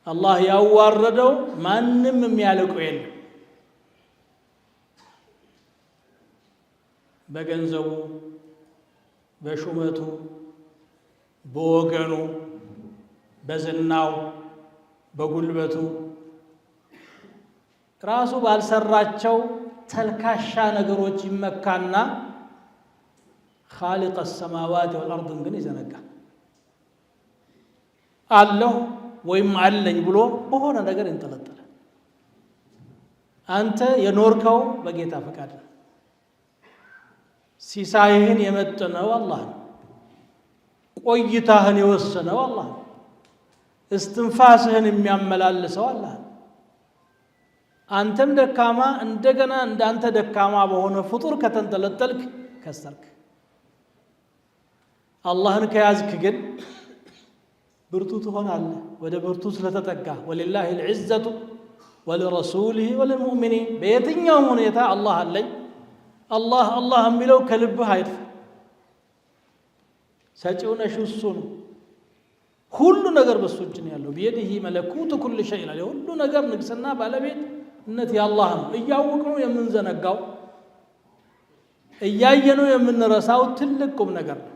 አላህ ያዋረደው ማንም የሚያልቀው የለም። በገንዘቡ፣ በሹመቱ፣ በወገኑ፣ በዝናው፣ በጉልበቱ ራሱ ባልሰራቸው ተልካሻ ነገሮች ይመካና ኻሊቅ السماوات والأرض ግን ይዘነጋል። አለሁ ወይም አለኝ ብሎ በሆነ ነገር እንጠለጠላል። አንተ የኖርከው በጌታ ፈቃድ ነው። ሲሳይህን የመጠነው አላህ ነው። ቆይታህን የወሰነው አላህ ነው። እስትንፋስህን የሚያመላልሰው አላህ ነው። አንተም ደካማ እንደገና እንዳንተ ደካማ በሆነ ፍጡር ከተንጠለጠልክ ከሰርክ። አላህን ከያዝክ ግን ብርቱ ትሆናለህ። ወደ ብርቱ ስለተጠጋ ወሊላሂ العزة ولرسوله وللمؤمنين በየትኛውም ሁኔታ አላህ አለኝ አላህ አላህ የሚለው ከልብህ አይጥፋ። ሰጪው ነሽ እሱ ነው። ሁሉ ነገር በሱ እጅ ነው ያለው። بيده ملكوت كل شيء ይላል። ሁሉ ነገር ንግስና ባለቤትነት ያላህ ነው። እያወቅነው የምንዘነጋው እያየነው የምንረሳው ትልቅ ቁም ነገር ነው።